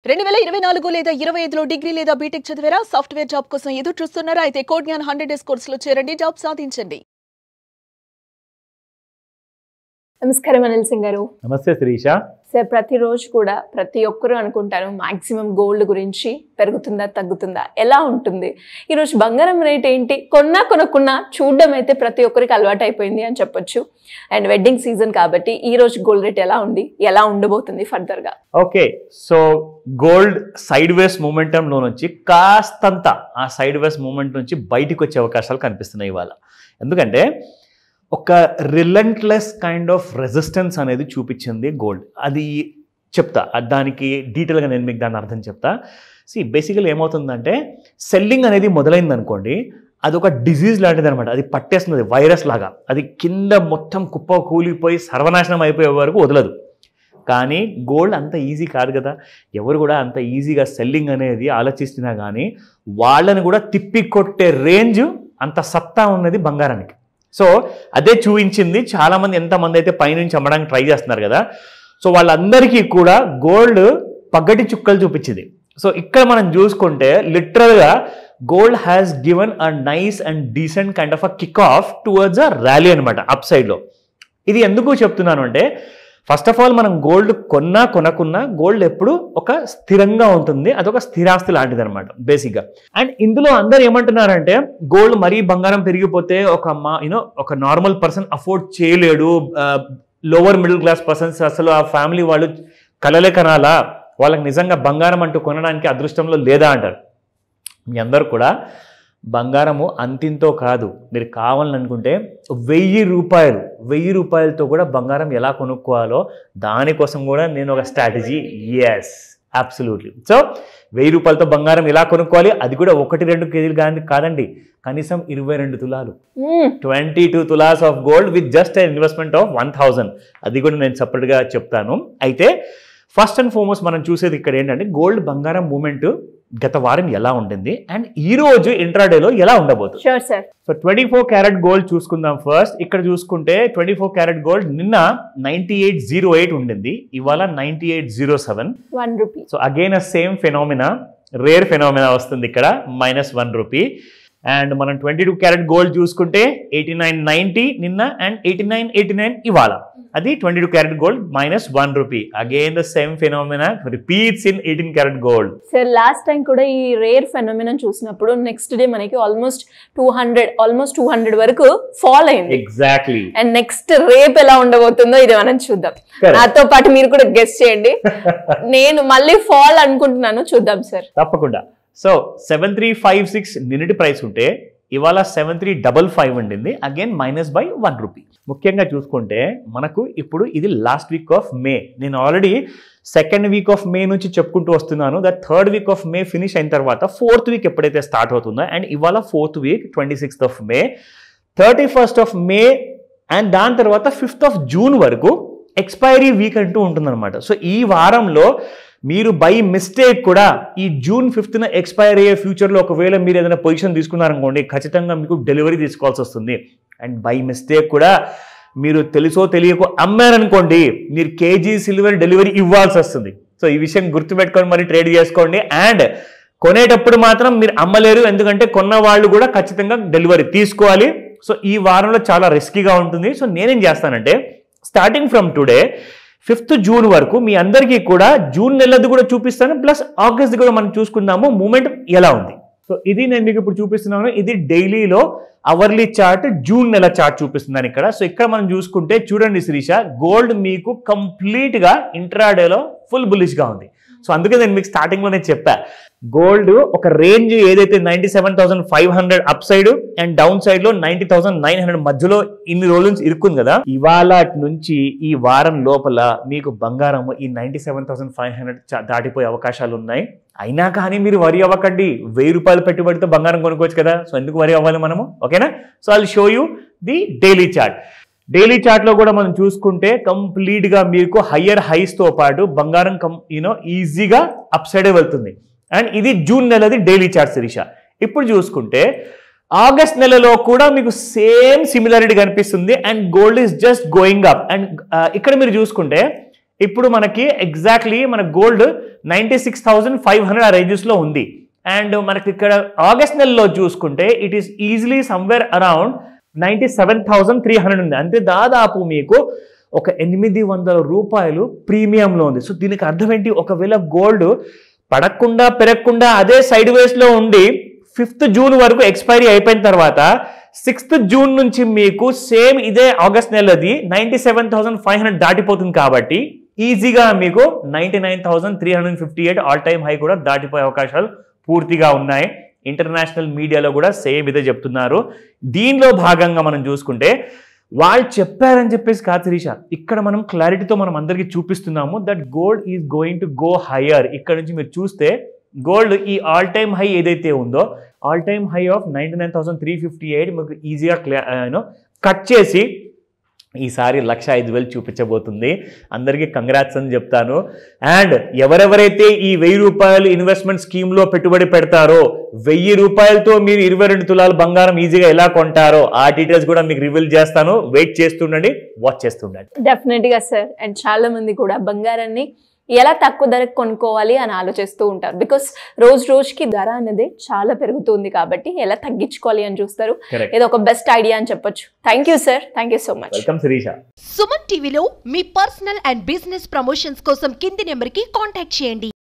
2024 లేదా 25లో డిగ్రీ లేదా బీటెక్ చదివారా? సాఫ్ట్వేర్ జాబ్ కోసం ఎదురు చూస్తున్నారా? అయితే కోడ్ జ్ఞాన్ 100 డేస్ కోర్సులో చేరండి, జాబ్ సాధించండి. నమస్కారం అనిల్ సింగ్ గారు. నమస్తే శిరీష. సార్, ప్రతిరోజు కూడా ప్రతి ఒక్కరూ అనుకుంటారు మాక్సిమం గోల్డ్ గురించి పెరుగుతుందా తగ్గుతుందా ఎలా ఉంటుంది, ఈరోజు బంగారం రేట్ ఏంటి, కొనుక్కున్నా చూడడం అయితే ప్రతి ఒక్కరికి అలవాటు అయిపోయింది అని చెప్పొచ్చు. అండ్ వెడ్డింగ్ సీజన్ కాబట్టి ఈ రోజు గోల్డ్ రేట్ ఎలా ఉండబోతుంది ఫర్దర్గా? Okay, so gold sideways మూమెంటంలో నుంచి కాస్తంత ఆ సైడ్ వేస్ మూమెంట్ నుంచి బయటికి వచ్చే అవకాశాలు కనిపిస్తున్నాయి ఇవాళ. ఎందుకంటే ఒక రిలెంట్లెస్ కైండ్ ఆఫ్ రెసిస్టెన్స్ అనేది చూపించింది గోల్డ్. అది చెప్తా, దానికి డీటెయిల్గా నేను మీకు దాని అర్థం చెప్తా. బేసికల్ ఏమవుతుందంటే సెల్లింగ్ అనేది మొదలైంది అనుకోండి, అది ఒక డిజీజ్ లాంటిది అనమాట. అది పట్టేస్తుంది వైరస్ లాగా. అది కింద మొత్తం కుప్ప కూలిపోయి సర్వనాశనం అయిపోయే వరకు వదలదు. కానీ గోల్డ్ అంత ఈజీ కాదు కదా. ఎవరు కూడా అంత ఈజీగా సెల్లింగ్ అనేది ఆలోచిస్తున్నా కానీ వాళ్ళని కూడా తిప్పి కొట్టే రేంజ్, అంత సత్తా ఉన్నది బంగారానికి. సో అదే చూపించింది. చాలామంది ఎంతమంది అయితే పైనుంచి అమ్మడానికి ట్రై చేస్తున్నారు కదా, సో వాళ్ళందరికీ కూడా గోల్డ్ పగటి చుక్కలు చూపించింది. సో ఇక్కడ మనం చూసుకుంటే లిటరల్గా gold has given a nice and decent kind of a kick of towards a rally అనమాట అప్ సైడ్లో. ఇది ఎందుకు చెప్తున్నాను అంటే, ఫస్ట్ ఆఫ్ ఆల్ మనం గోల్డ్ కొనుక్కున్నా గోల్డ్ ఎప్పుడు ఒక స్థిరంగా ఉంటుంది. అదొక స్థిరాస్తి లాంటిది అనమాట బేసిక్గా. అండ్ ఇందులో అందరు ఏమంటున్నారంటే గోల్డ్ మరీ బంగారం పెరిగిపోతే ఒక నార్మల్ పర్సన్ అఫోర్డ్ చేయలేడు, లోవర్ మిడిల్ క్లాస్ పర్సన్స్ అసలు ఆ ఫ్యామిలీ వాళ్ళు కలలే కనాలా, వాళ్ళకి నిజంగా బంగారం అంటూ కొనడానికి అదృష్టంలో లేదా అంటారు. మీ అందరూ కూడా బంగారము అంతింతో కాదు, మీరు కావాలనుకుంటే 1000 రూపాయలతో కూడా బంగారం ఎలా కొనుక్కోవాలో దానికోసం కూడా నేను ఒక స్ట్రాటజీ. Yes, absolutely. సో 1000 రూపాయలతో బంగారం ఎలా కొనుక్కోవాలి, అది కూడా 1-2 కేజీలు కాదండి, కనీసం 22 తులాలు, 22 tolas of gold with just investment of 1000. అది కూడా నేను సపరేట్గా చెప్తాను. అయితే ఫస్ట్ అండ్ ఫార్మోస్ట్ మనం చూసేది ఇక్కడ ఏంటంటే గోల్డ్ బంగారం మూమెంట్ గత వారం ఎలా ఉంటుంది అండ్ ఈ రోజు ఇంట్రాడేలో ఎలా ఉండబోతుంది. సో 24 క్యారెట్ గోల్డ్ చూసుకుందాం ఫస్ట్. ఇక్కడ చూసుకుంటే 24 క్యారెట్ గోల్డ్ నిన్న 9808 ఉండింది, ఇవాళ 9807 ₹1. So again same phenomena, rare phenomena వస్తుంది ఇక్కడ, -1 రూపీ. అండ్ మనం 22 క్యారెట్ గోల్డ్ చూసుకుంటే 8990 నిన్న అండ్ 8989 ఇవాళ. అది 22 carat gold -1 rupee. Again the same phenomena repeats in 18 carat gold. Sir, last time కూడా ఈ రేర్ ఫెనామినా చూసినప్పుడు నెక్స్ట్ డే మనకి ఆల్మోస్ట్ 200 వరకు ఫాల్ అయింది. ఎగ్జాక్ట్లీ. అండ్ నెక్స్ట్ రేపు ఎలా ఉండబోతుందో ఇది మనం చూద్దాం. నాతో పాటు మీరు కూడా గెస్ చేయండి. నేను మళ్ళీ ఫాల్ అనుకుంటున్నాను, చూద్దాం సార్. తప్పకుండా. సో 7356 నిన్నటి ప్రైస్ ఉంటే ఇవాళ 7355 ఉండింది, అగైన్ -1 రూపీ. ముఖ్యంగా చూసుకుంటే మనకు ఇప్పుడు ఇది లాస్ట్ వీక్ ఆఫ్ మే. నేను already second week of May నుంచి చెప్పుకుంటూ వస్తున్నాను. That third week of May finish అయిన తర్వాత ఫోర్త్ వీక్ ఎప్పుడైతే స్టార్ట్ అవుతుందో, అండ్ ఇవాళ fourth week 26th of May, 31st of May, and దాని తర్వాత 5th ఆఫ్ జూన్ వరకు ఎక్స్పైరీ వీక్ అంటూ ఉంటుందన్నమాట. సో ఈ వారంలో మీరు బై మిస్టేక్ కూడా ఈ జూన్ 5th ఎక్స్పైర్ అయ్యే ఫ్యూచర్లో ఒకవేళ మీరు ఏదైనా పొజిషన్ తీసుకున్నారనుకోండి, ఖచ్చితంగా మీకు డెలివరీ తీసుకోవాల్సి వస్తుంది. అండ్ బై మిస్టేక్ కూడా మీరు తెలుసో తెలియకో అమ్మారనుకోండి, మీరు కేజీ సిల్వర్ డెలివరీ ఇవ్వాల్సి వస్తుంది. సో ఈ విషయం గుర్తుపెట్టుకొని మరి ట్రేడ్ చేసుకోండి. అండ్ కొనేటప్పుడు మాత్రం మీరు అమ్మలేరు, ఎందుకంటే కొన్న వాళ్ళు కూడా ఖచ్చితంగా డెలివరీ తీసుకోవాలి. సో ఈ వారంలో చాలా రిస్కీగా ఉంటుంది. సో నేనేం చేస్తానంటే starting from today 5th June వరకు మీ అందరికీ కూడా జూన్ నెలది కూడా చూపిస్తాను, ప్లస్ ఆగస్ట్ కూడా మనం చూసుకుందాము మూమెంట్ ఎలా ఉంది. సో ఇది నేను మీకు ఇప్పుడు చూపిస్తున్నాను. ఇది డైలీలో అవర్లీ చార్ట్, జూన్ నెల చార్ట్ చూపిస్తున్నాను ఇక్కడ. సో ఇక్కడ మనం చూసుకుంటే చూడండి శిరీష, గోల్డ్ మీకు కంప్లీట్గా ఇంట్రాడేలో ఫుల్ బులిష్గా ఉంది. సో అందుకే నేను మీకు స్టార్టింగ్లోనే చెప్పా, గోల్డ్ ఒక రేంజ్ ఏదైతే 97,500 up side and down side లో 90,900 మధ్యలో ఇన్ని రోజుల నుంచి ఇరుక్కుంది కదా, ఇవాళ నుంచి ఈ వారం లోపల మీకు బంగారం ఈ 97,500 దాటిపోయే అవకాశాలు ఉన్నాయి. అయినా కానీ మీరు వరి అవ్వకండి, 1000 రూపాయలు పెట్టుబడితో బంగారం కొనుక్కోవచ్చు కదా. సో ఎందుకు వరి అవ్వాలి మనము, ఓకేనా? So I'll show you the daily chart. Daily చార్ట్లో కూడా మనం చూసుకుంటే కంప్లీట్గా మీకు హయ్యర్ హైస్తో పాటు బంగారం ఈజీగా అప్ సైడే వెళ్తుంది. అండ్ ఇది జూన్ నెలది డైలీ చార్ట్ శిరీష. ఇప్పుడు చూసుకుంటే ఆగస్ట్ నెలలో కూడా మీకు సేమ్ సిమిలారిటీ కనిపిస్తుంది and gold is just going up. And ఇక్కడ మీరు చూసుకుంటే ఇప్పుడు మనకి ఎగ్జాక్ట్లీ మన గోల్డ్ 96,500 ఆ రేంజెస్లో ఉంది. అండ్ మనకి ఇక్కడ ఆగస్ట్ నెలలో చూసుకుంటే it is easily somewhere around 97,300 ఉంది. అంటే దాదాపు మీకు ఒక 800 రూపాయలు ప్రీమియంలో ఉంది. సో దీనికి అర్థం ఏంటి, ఒకవేళ గోల్డ్ పడకుండా పెరగకుండా అదే సైడ్ వేస్లో ఉండి 5th జూన్ వరకు ఎక్స్పైరీ అయిపోయిన తర్వాత 6th జూన్ నుంచి మీకు సేమ్ ఇదే ఆగస్ట్ నెలది 97,500 దాటిపోతుంది. కాబట్టి ఈజీగా మీకు 99,358 ఆల్ టైమ్ హై కూడా దాటిపోయే అవకాశాలు పూర్తిగా ఉన్నాయి. ఇంటర్నేషనల్ మీడియాలో కూడా సేమ్ ఇదే చెప్తున్నారు. దీనిలో భాగంగా మనం చూసుకుంటే వాళ్ళు చెప్పారని చెప్పేసి కాదు శిరీష, ఇక్కడ మనం క్లారిటీతో మనం అందరికీ చూపిస్తున్నాము that gold is going to go higher. ఇక్కడ నుంచి మీరు చూస్తే గోల్డ్ ఈ ఆల్ టైమ్ హై ఏదైతే ఉందో ఆల్ టైమ్ హై ఆఫ్ 99,358 మీకు ఈజీగా కట్ చేసి ఈసారి 1,05,000 చూపించబోతుంది. అందరికీ కంగ్రాట్స్ అని చెప్తాను. అండ్ ఎవరెవరైతే ఈ 1,000 రూపాయలు ఇన్వెస్ట్మెంట్ స్కీమ్లో పెట్టుబడి పెడతారో 1,000 రూపాయలతో మీరు 22 తులాల బంగారం ఈజీగా ఎలా కొంటారో ఆ డీటెయిల్స్ కూడా మీకు రివీల్ చేస్తాను. వెయిట్ చేస్తుండండి, వాచ్ చేస్తుండండి. డెఫినెట్గా సార్. అండ్ చాలా మంది కూడా బంగారాన్ని ఎలా తక్కువ ధరకు కొనుక్కోవాలి అని ఆలోచిస్తూ ఉంటారు. బికాస్ రోజుకి ధర అనేది చాలా పెరుగుతుంది కాబట్టి ఎలా తగ్గించుకోవాలి అని చూస్తారు. ఇది ఒక బెస్ట్ ఐడియా అని చెప్పొచ్చు. Thank you sir, thank you so much. Welcome Shirisha. Suman టీవీలో మీ పర్సనల్ అండ్ బిజినెస్ ప్రమోషన్స్ కోసం కింది నెంబర్కి కాంటాక్ట్ చేయండి.